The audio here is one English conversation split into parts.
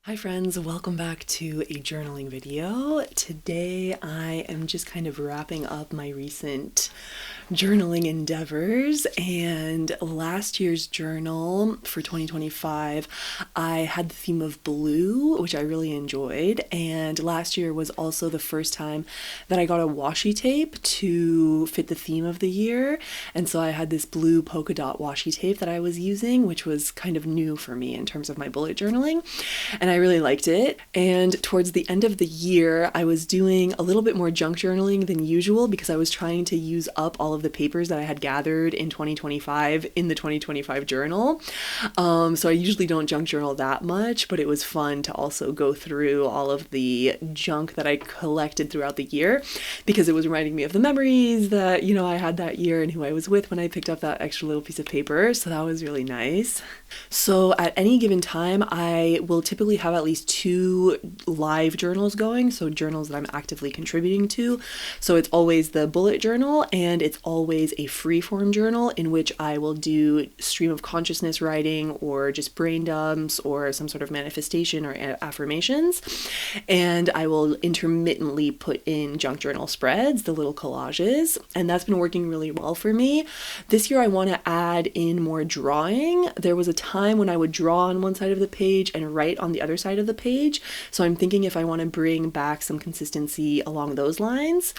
Hi friends, welcome back to a journaling video. Today I am just kind of wrapping up my recent journaling endeavors, and last year's journal for 2025 I had the theme of blue, which I really enjoyed, and last year was also the first time that I got a washi tape to fit the theme of the year, and so I had this blue polka dot washi tape that I was using, which was kind of new for me in terms of my bullet journaling, and I really liked it. And towards the end of the year, I was doing a little bit more junk journaling than usual because I was trying to use up all of the papers that I had gathered in 2025 in the 2025 journal. So I usually don't junk journal that much, but it was fun to also go through all of the junk that I collected throughout the year because it was reminding me of the memories that, I had that year and who I was with when I picked up that extra little piece of paper. So that was really nice. So at any given time, I will typically have at least two live journals going, so journals that I'm actively contributing to. So it's always the bullet journal and it's always a free-form journal in which I will do stream of consciousness writing or just brain dumps or some sort of manifestation or affirmations. And I will intermittently put in junk journal spreads, the little collages, and that's been working really well for me. This year I want to add in more drawing. There was a time when I would draw on one side of the page and write on the other side of the page. So I'm thinking if I want to bring back some consistency along those lines.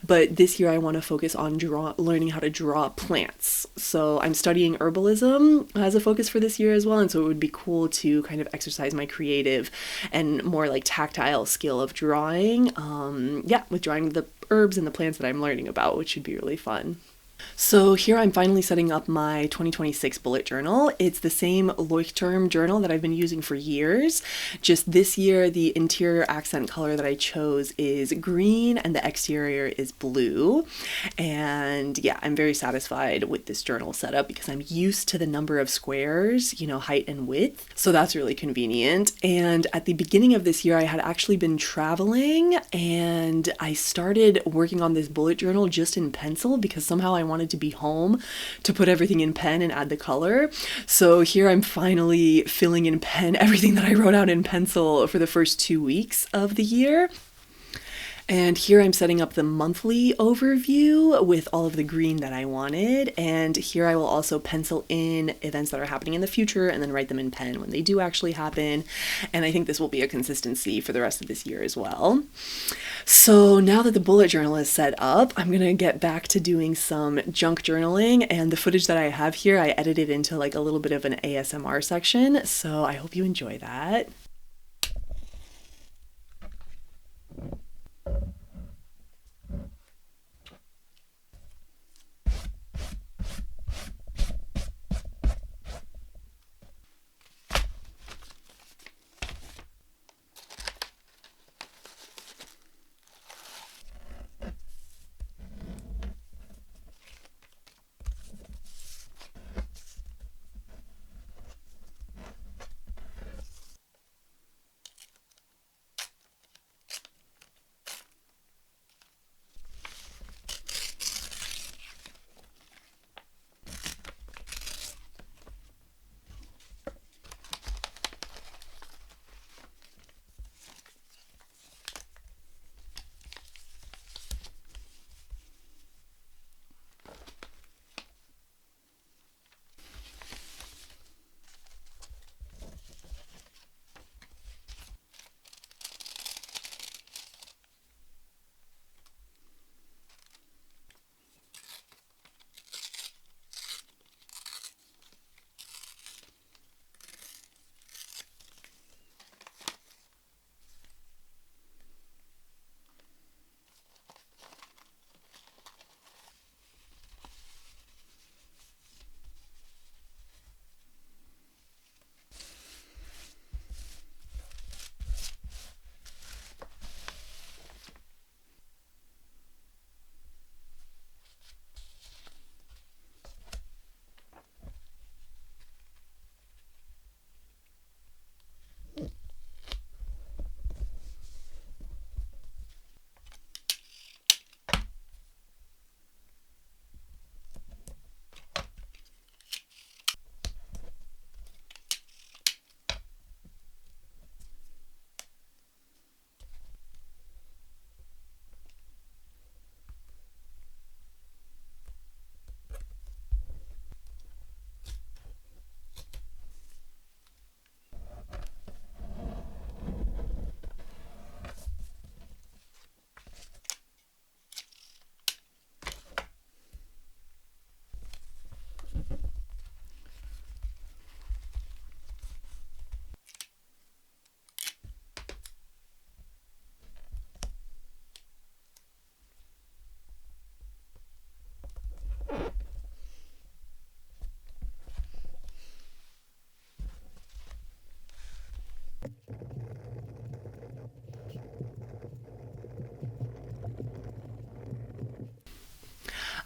But this year I want to focus on learning how to draw plants. So I'm studying herbalism as a focus for this year as well. And so it would be cool to kind of exercise my creative and more like tactile skill of drawing. With drawing the herbs and the plants that I'm learning about, which should be really fun. So here I'm finally setting up my 2026 bullet journal. It's the same Leuchtturm journal that I've been using for years. Just this year, the interior accent color that I chose is green and the exterior is blue. And yeah, I'm very satisfied with this journal setup because I'm used to the number of squares, height and width. So that's really convenient. And at the beginning of this year, I had actually been traveling and I started working on this bullet journal just in pencil because somehow I wanted to be home to put everything in pen and add the color. So here I'm finally filling in pen everything that I wrote out in pencil for the first 2 weeks of the year. And here I'm setting up the monthly overview with all of the green that I wanted. And here I will also pencil in events that are happening in the future and then write them in pen when they do actually happen. And I think this will be a consistency for the rest of this year as well. So now that the bullet journal is set up, I'm going to get back to doing some junk journaling. And the footage that I have here, I edited into like a little bit of an ASMR section. So I hope you enjoy that.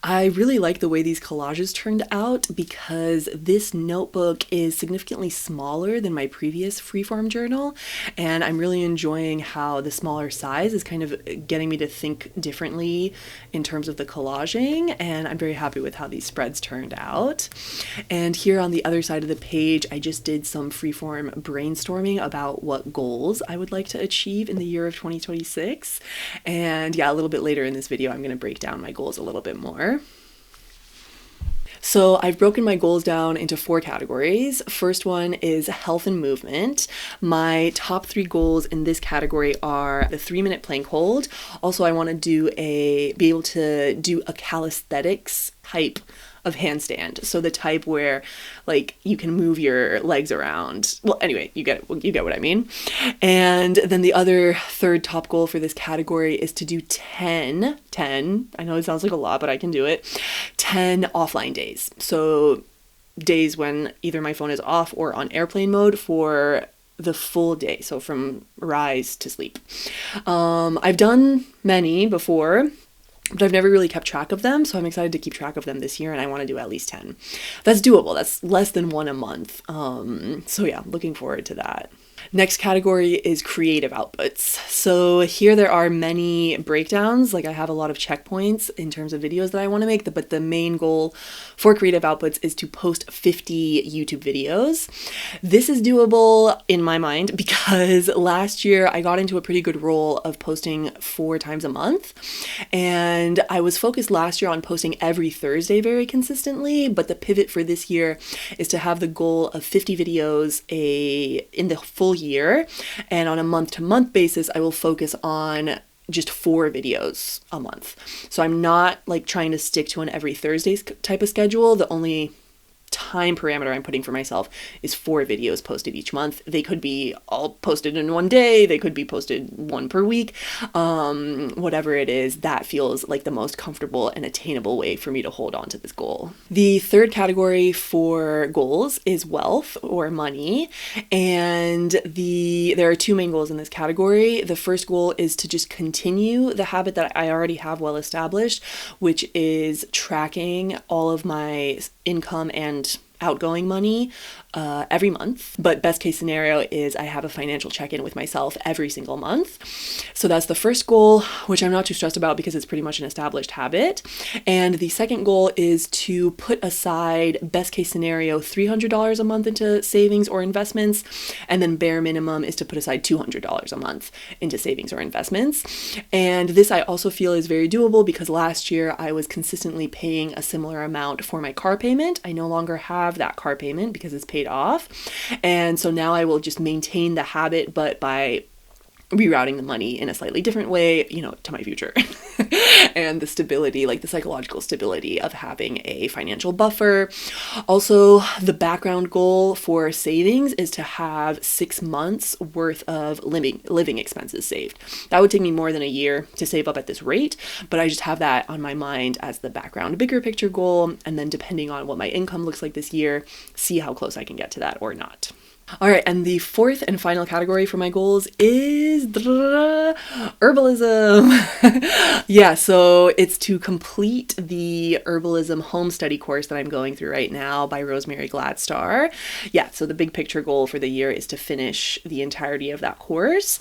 I really like the way these collages turned out because this notebook is significantly smaller than my previous freeform journal, and I'm really enjoying how the smaller size is kind of getting me to think differently in terms of the collaging, and I'm very happy with how these spreads turned out. And here on the other side of the page, I just did some freeform brainstorming about what goals I would like to achieve in the year of 2026. And yeah, a little bit later in this video, I'm going to break down my goals a little bit more. So I've broken my goals down into 4 categories. First one is health and movement. My top 3 goals in this category are the 3-minute plank hold. Also, I want to be able to do a calisthenics type of handstand. So the type where like you can move your legs around. Well, anyway, you get what I mean. And then the other third top goal for this category is to do 10, I know it sounds like a lot, but I can do it, 10 offline days. So days when either my phone is off or on airplane mode for the full day. So from rise to sleep. I've done many before, but I've never really kept track of them, so I'm excited to keep track of them this year, and I want to do at least 10. That's doable. That's less than 1 a month. So yeah, looking forward to that. Next category is creative outputs. So here there are many breakdowns, like I have a lot of checkpoints in terms of videos that I want to make, but the main goal for creative outputs is to post 50 YouTube videos. This is doable in my mind because last year I got into a pretty good roll of posting 4 times a month, and I was focused last year on posting every Thursday very consistently, but the pivot for this year is to have the goal of 50 videos in the full year, and on a month-to-month basis I will focus on just 4 videos a month. So I'm not like trying to stick to an every Thursday type of schedule. The only time parameter I'm putting for myself is 4 videos posted each month. They could be all posted in one day, they could be posted 1 per week, whatever it is, that feels like the most comfortable and attainable way for me to hold on to this goal. The third category for goals is wealth or money, and there are 2 main goals in this category. The first goal is to just continue the habit that I already have well established, which is tracking all of my income and outgoing money every month. But best case scenario is I have a financial check-in with myself every single month. So that's the first goal, which I'm not too stressed about because it's pretty much an established habit. And the second goal is to put aside, best case scenario, $300 a month into savings or investments. And then bare minimum is to put aside $200 a month into savings or investments. And this I also feel is very doable because last year I was consistently paying a similar amount for my car payment. I no longer have that car payment because it's paid off. And so now I will just maintain the habit, but by rerouting the money in a slightly different way, to my future. And the stability, like the psychological stability of having a financial buffer. Also, the background goal for savings is to have 6 months worth of living expenses saved. That would take me more than a year to save up at this rate, but I just have that on my mind as the background bigger picture goal. And then depending on what my income looks like this year, see how close I can get to that or not. All right, and the fourth and final category for my goals is herbalism. Yeah, so it's to complete the herbalism home study course that I'm going through right now by Rosemary Gladstar. Yeah, so the big picture goal for the year is to finish the entirety of that course.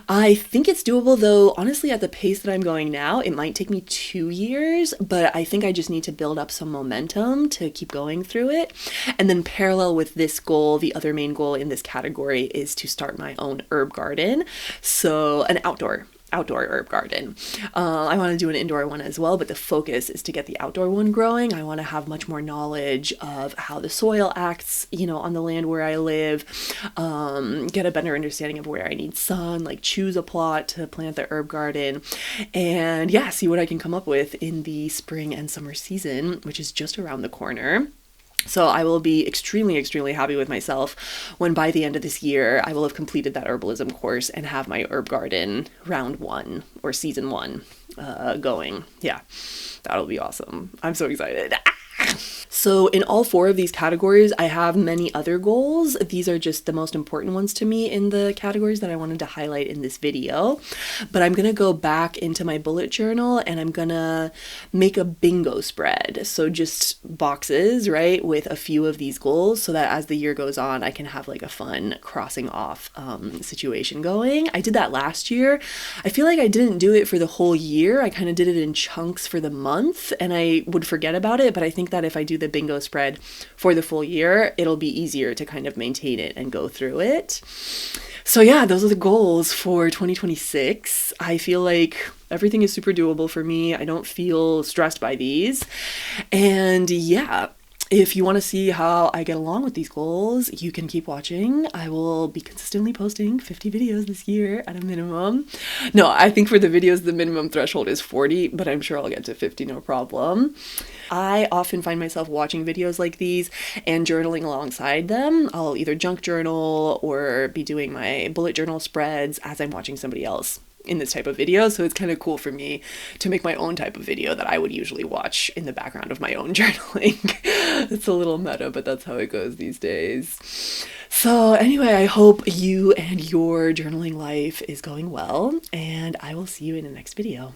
I think it's doable, though. Honestly, at the pace that I'm going now, it might take me 2 years, but I think I just need to build up some momentum to keep going through it. And then parallel with this goal, the other main goal in this category is to start my own herb garden. So an outdoor herb garden. I want to do an indoor one as well, but the focus is to get the outdoor one growing. I want to have much more knowledge of how the soil acts, on the land where I live, get a better understanding of where I need sun, like choose a plot to plant the herb garden, and yeah, see what I can come up with in the spring and summer season, which is just around the corner. So I will be extremely, extremely happy with myself when by the end of this year, I will have completed that herbalism course and have my herb garden round 1 or season 1 going. Yeah, that'll be awesome. I'm so excited. So in all four of these categories, I have many other goals. These are just the most important ones to me in the categories that I wanted to highlight in this video. But I'm gonna go back into my bullet journal and I'm gonna make a bingo spread. So just boxes, right, with a few of these goals so that as the year goes on, I can have like a fun crossing off situation going. I did that last year. I feel like I didn't do it for the whole year. I kind of did it in chunks for the month and I would forget about it. But I think that if I do the bingo spread for the full year, it'll be easier to kind of maintain it and go through it. So yeah, those are the goals for 2026. I feel like everything is super doable for me. I don't feel stressed by these. And yeah, if you want to see how I get along with these goals, you can keep watching. I will be consistently posting 50 videos this year at a minimum. No, I think for the videos, the minimum threshold is 40, but I'm sure I'll get to 50, no problem. I often find myself watching videos like these and journaling alongside them. I'll either junk journal or be doing my bullet journal spreads as I'm watching somebody else in this type of video. So it's kind of cool for me to make my own type of video that I would usually watch in the background of my own journaling. It's a little meta, but that's how it goes these days. So anyway, I hope you and your journaling life is going well, and I will see you in the next video.